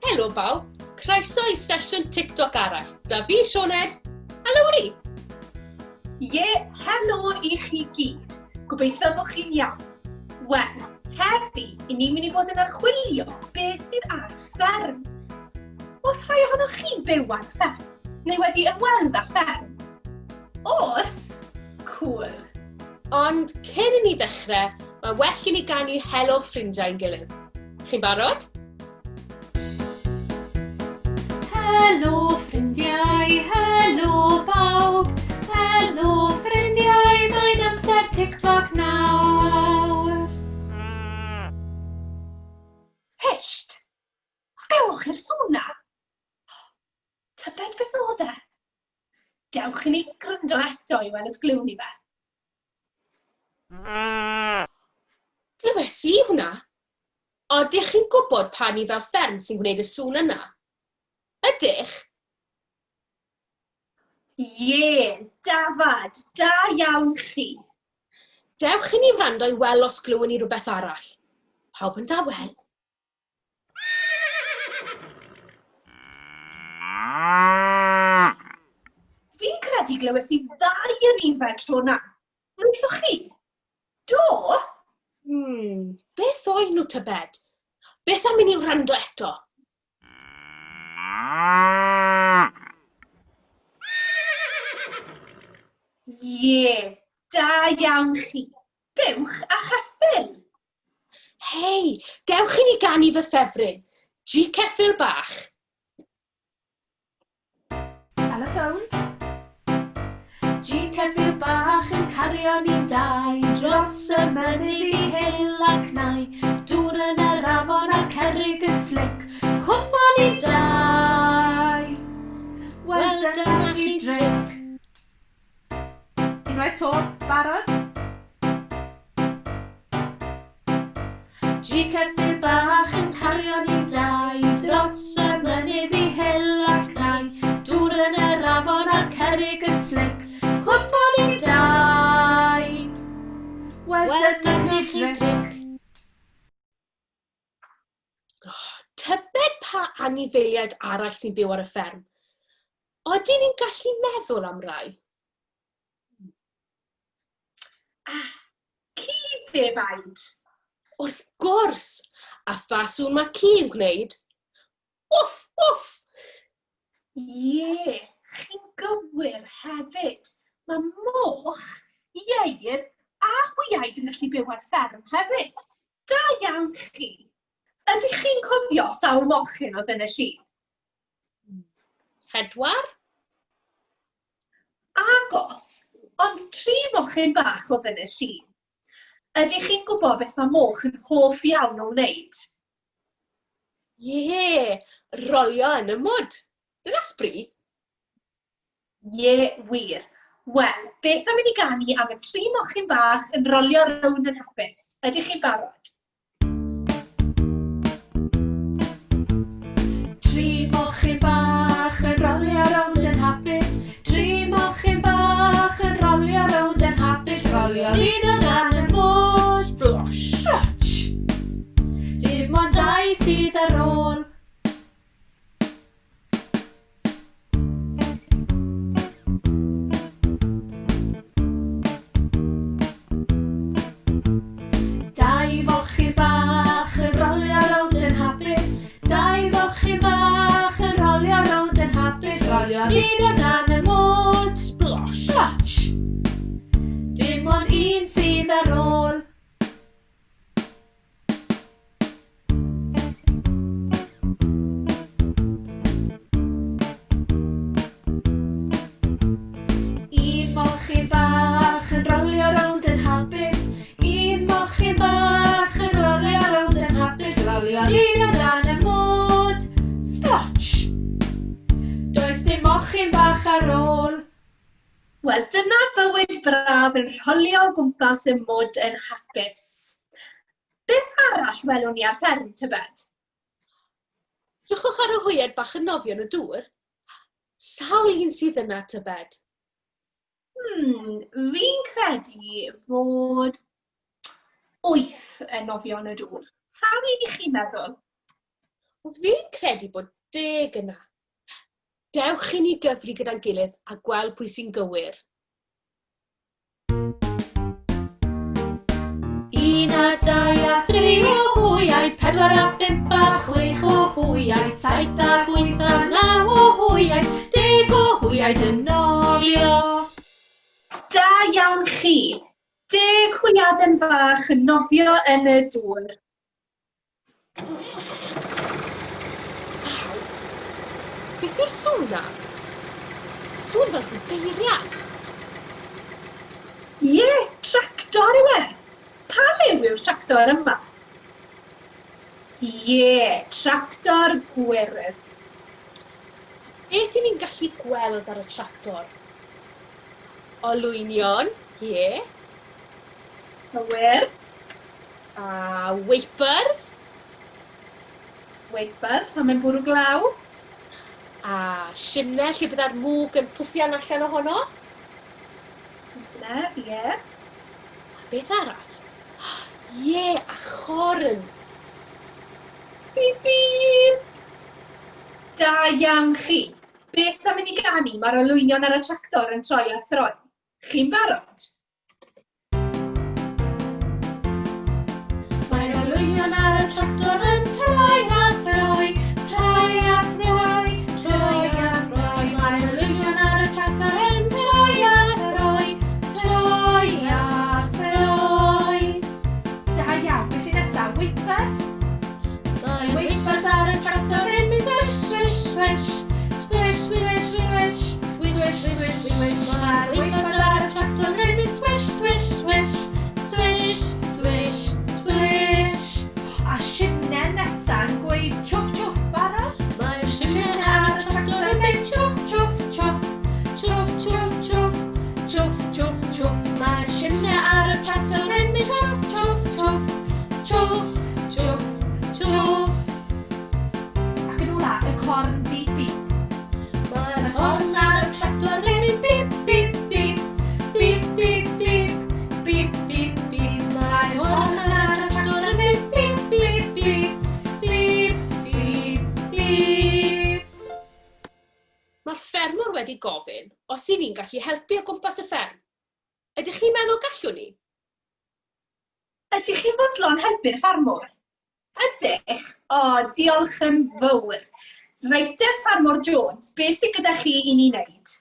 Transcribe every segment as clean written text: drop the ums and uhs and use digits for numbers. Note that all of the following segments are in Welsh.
Helo bawb, croeso i sesiwn TikTok arall. Da fi, Sioned. A Lowri. Helo i chi gyd. Gobeithio bod chi'n iawn. Wel, heddi, i ni'n mynd i fod yn archwilio beth sydd ar fferm. Os rhai ohonoch chi'n byw ar fferm, neu wedi ymweld â fferm? Os? Cool. Ond cyn i ni ddechrau, mae well i ni ganu helo ffrindiau'n gilydd. Chi'n barod? Helo ffrindiau, helo bawb. Helo ffrindiau, mae'n amser TikTok nawr. Hysht! Glywch i'r sŵn na? Tybed beth oedd e? Dewch i ni gryndo eto i weld os glywn ni fe. Glywes i hwnna. Odych chi'n gwybod pa ni fel fferm sy'n gwneud y sŵn yna? Ydych? Dafad, da iawn chi. Dewch i ni wrando i weld os glywon ni rhywbeth arall. Pawb yn dawel. Fi'n credu glywes i ddau yn ifed tro na. Wnaethoch chi? Do? Beth oedd nhw tybed? Beth am i ni wrando eto? Da iawn chi. Bywch a cheffyl. Hei, dewch i ni ganu fy ffefryn. G ceffyl bach. Helo sound. G ceffyl bach yn cario ni dau dros y mynydd i hil ac nai. Dŵr yn yr afon a cerrig yn slic. Cwmon ni dau. Wel, dyna chi dric. Unwaith to, barod? G ceffyl bach yn cario ni dau dros y mynydd i hil ac nai. Dŵr yn yr afon a cerrig yn slic. Cwmon ni dau. Wel, dyna chi dric. Tybed pa anifeiliaid arall sy'n byw ar y fferm? Odyn ni'n gallu meddwl am rai? Ci defaid. Wrth gwrs, a pha sŵn mae ci yn gwneud? Wff, wff! Chi'n gywir hefyd. Mae moch, ieir a hwyaid yn gallu byw ar fferm hefyd. Da iawn chi. Ydych chi'n cofio sawl mochyn oedd yn y llun? Hedwar? Agos, ond 3 mochyn bach oedd yn y llun. Ydych chi'n gwybod beth mae moch yn hoff iawn o wneud? Rolio yn y mwd. Dyna sbri. Wir. Wel, beth am i ni ganu am y 3 mochyn bach yn rolio rownd yn hapus? Ydych chi'n barod? 3 mochyn bach yn rolio rownd yn hapus. 3 mochyn bach yn rolio rownd yn hapus. Rolio un o dan y mwd. Splosh! Dim ond 2 sydd ar ôl. Un o dan y mwd, splosh! Splosh! Dim ond 1 sydd ar ôl. Un mochyn bach yn rolio rownd yn hapus. 1 mochyn bach yn rolio rownd yn hapus. Rolio un o dan y mwd, splosh! Does dim mochyn bach ar ôl. Wel, dyna bywyd braf yn rholio o gwmpas y mwd yn hapus. Beth arall welwn ni ar fferm tybed? Rwchwch ar y hwyed bach yn nofio yn y dŵr. Sawl un sydd yna tybed? Fi'n credu fod 8 yn nofio yn y dŵr. Sawl un i chi meddwl? Fi'n credu bod 10 yna. Dewch i ni gyfri gyda'n gilydd a gweld pwy sy'n gywir. 1 a 2 a 3 o hwyaid, 4 a 5 a 6 o hwyaid, 7 a 8 a 9 o hwyaid, 10 o hwyaid yn nofio. Da iawn chi. 10 hwyaden fach yn nofio yn y dŵr. Beth yw'r sŵn na? Sŵn fel rhyw beiriant. Ie, tractor yw e. Pa liw yw'r tractor yma? Ie, tractor gwyrdd. Beth i ni'n gallu gweld ar y tractor? Olwynion, ie. Cywir. A wipers. Wipers, pan mae'n bwrw glaw. A simnau lle byddai'r mwg yn pwthian allan ohono. Ne, ie. A beth arall? Ie, a chorn. Bip, bip. Da iawn chi. Beth am i ni ganu mae'r olwynion ar y tractor yn troi a throi? Chi'n barod? Mae'r olwynion ar y tractor yn troi a throi, troi a throi, troi a throi. Mae'r olwynion ar y tractor yn troi a throi, troi a throi. Da iawn, beth sy'n nesaf? Wipers? Mae wipers ar y tractor yn mynd swish, swish, swish, swish, swish, swish, swish, swish, swish. Mae'r wipers ar y tractor yn mynd swish, swish, swish, swish, swish, swish. A shifnau nesa'n gweud chwff, chwff, barod? Mae'r shifnau ar y tractor yn mynd chwff, chwff, chwff, chwff, chwff, chwff, chwff, chwff, chwff. Mae'r shifnau ar y tractor yn mynd chwff, chwff, chwff, chwff, chwff, chwff. Ac yn ola, y corn bip, bip. Mae'r corn ar y tractor yn mynd bip, bip, bip, bip, bip, bip, bip, bip, bip. Mae'r corn ar y tractor yn mynd bip, bip, bip, bip, bip, bip. Mae'r ffermwr wedi gofyn os i ni'n gallu helpu o gwmpas y fferm. Ydych chi'n meddwl gallwn ni? Ydych chi'n fodlon helpu'r ffarmwr? Ydych? O, diolch yn fawr. Reiter Ffarmwr Jones, beth sydd gyda chi i ni wneud?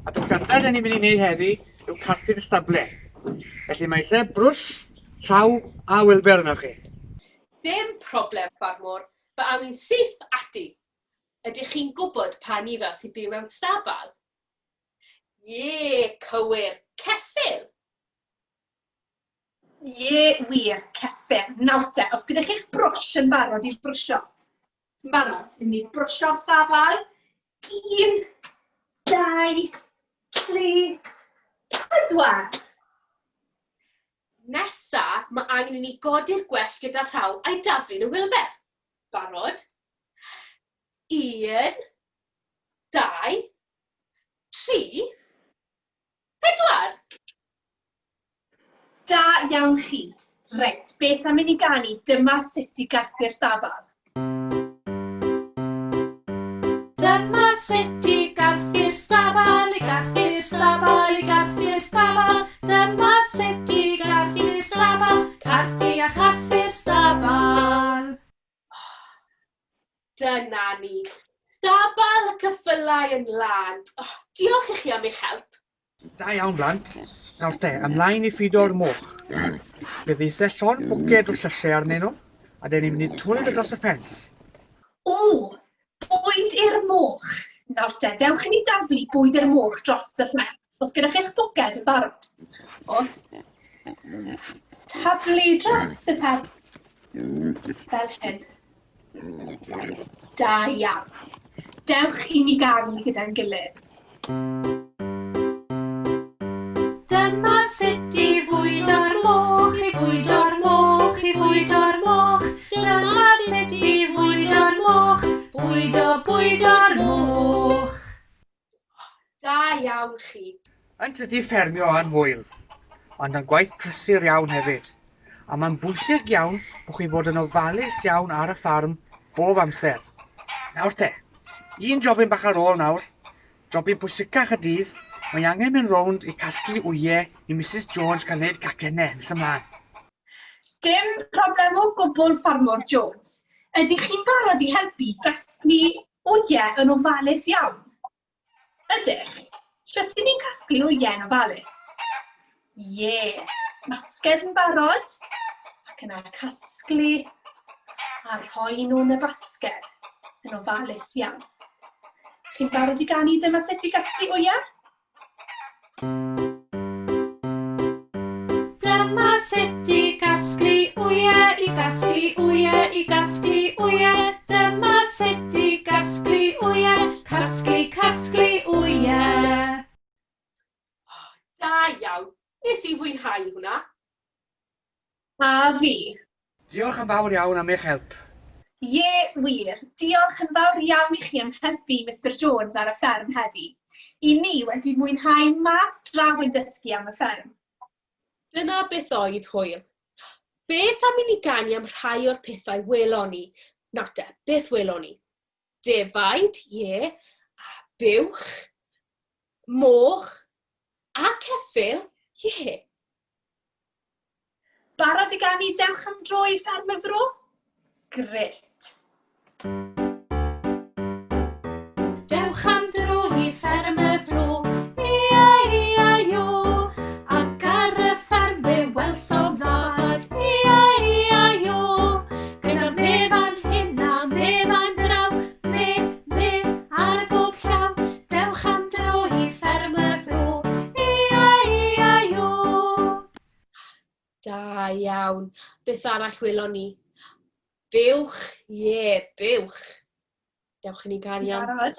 A beth gyntaf ni'n mynd i wneud heddi yw carthu'r stable. Felly mae eisiau brwsh, llaw a wilber yna chi. Dim problem, ffarmwr. Fe awn ni'n syth ati. Ydych chi'n gwybod pa ni fel sy'n byw mewn stabal? Ie, cywir. Ceffyl. Ie, wir, ceffyl. Nawr te, os gyda chi'ch brwsh yn barod i'w brwsio. Yn barod, ni'n mynd brwsio stafal. 1, 2, 3, 4. Nesa, mae angen i ni godi'r gwell gyda rhaw a'i daflu yn y wilber. Barod? 1, 2, 3, 4. Da iawn chi. Reit, beth am i ni ganu? Dyma sut i garthu'r stabal. Dyma sut i garthu'r stabal, i garthu'r stabal, i garthu'r stabal. Dyma sut i garthu'r stabal, garthu a charthu'r stabal. Dyna ni. Stabal y cyffylau yn lan. Oh, diolch i chi am eich help. Da iawn, blant. Nawr te, ymlaen i ffido'r moch. Bydd eisiau llon bwced o llysiau arnyn nhw, a dyn ni'n mynd i twylid y dros y ffens. O, bwyd i'r moch. Nawr te, dewch i ni daflu bwyd i'r moch dros y ffens. Os gyda chi'ch bwced yn barod. Os taflu dros y ffens. Fel hyn. Da iawn. Dewch i ni ganu gyda'n gilydd. Dyma sut i fwydo'r moch, i fwydo'r moch, i fwydo'r moch. Dyma sut i fwydo'r moch, bwydo'r moch. Da iawn chi. Yn tydi ffermio yn hwyl, ond yn gwaith prysur iawn hefyd. A mae'n bwysig iawn bod chi fod yn ofalus iawn ar y ffarm bob amser. Nawr te, un jobyn bach ar ôl nawr. Jobyn pwysicach y dydd. Mae angen mynd rownd i casglu wyau i Mrs Jones cael neud cacennau nes ymlaen. Dim problem o gwbl, Ffarmwr Jones. Ydych chi'n barod i helpu gasglu wyau yn ofalus iawn? Ydych? Sut ydych ni'n casglu wyau yn ofalus? Ie, basged yn barod, ac yna casglu a rhoi nhw yn y basged yn ofalus iawn. Chi'n barod i ganu dyma sut i gasglu wyau? Dyma sut i gasglu wyau, i gasglu wyau, i gasglu wyau. Dyma sut i gasglu wyau, casglu, casglu wyau. Da iawn. Nes i fwynhau hwnna. A fi. Diolch yn fawr iawn am eich help. Ie, wir. Diolch yn fawr iawn i chi am helpu Mr Jones ar y fferm heddi. I ni wedi mwynhau mas draw yn dysgu am y fferm. Dyna beth oedd hwyl. Beth am i ni ganu am rhai o'r pethau welon ni? Nawr te, beth welon ni? Defaid, ie, a buwch, moch, a ceffyl, ie. Barod i ganu dewch am dro i fferm y fro? Gret. Dewch am dro i fferm y fro, ia, ia, io. Ac ar y fferm fe welsom ddafad, ia, ia, io. Gyda mefan hyn a mefan draw, me, ar bob llaw. Dewch am dro i fferm y fro, ia, ia, io. Da iawn. Beth arall welon ni? Buwch, ie, buwch. Dewch i ni ganu am. Barod?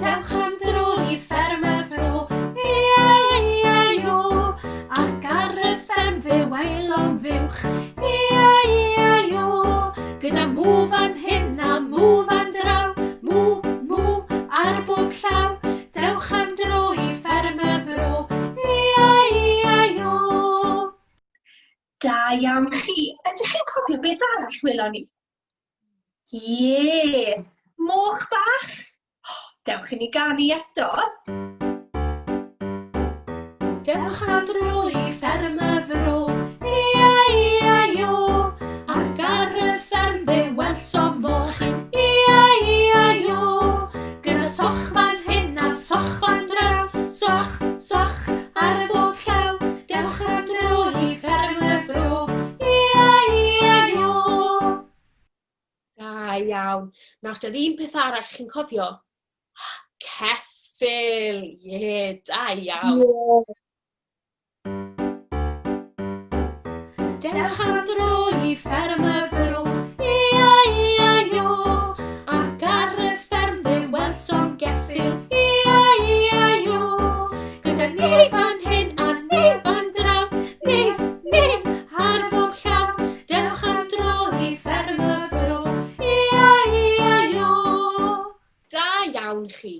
Dewch am dro i fferm y fro, ia, ia, io. Ac ar y fferm fe welom fuwch, ia, ia, io. Gyda mwfan hyn a mwfan draw, mw, ar bob llaw. Dewch am dro i fferm y fro, ia, ia, io. Da iawn chi. Ydych chi'n cofio beth arall welon ni? Ie, moch bach. Dewch i ni ganu eto. Dewch am dro i fferm y fro, ia, ia, io. Ac ar y fferm fe welsom moch, ia, ia, io. Gyda sochfan hyn a sochfan draw, soch, ar y bob llaw. Dewch am dro i fferm y fro, ia, ia, io. Da iawn. Nawr, dy'r un peth arall chi'n cofio? Ceffyl, ie, da iawn. Dewch am dro i fferm y fro, ia, ia, io. Ac ar y fferm fe welsom geffyl, ia, ia, io. Gyda nifan hyn a nifan draw, me, ar bob llaw. Dewch am dro i fferm y fro, ia, ia, io. Da iawn chi.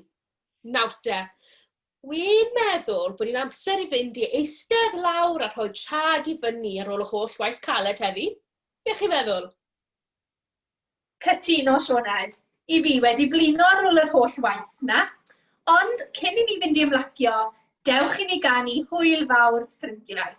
Nawr te, wi'n meddwl bod ni'n amser i fynd i eistedd lawr a rhoi trad i fyny ar ôl y holl waith caled heddi. Be chi'n meddwl? Cytuno, Sioned. I fi wedi blino ar ôl yr holl waith na. Ond cyn i ni fynd i ymlacio, dewch i ni ganu hwyl fawr ffrindiau.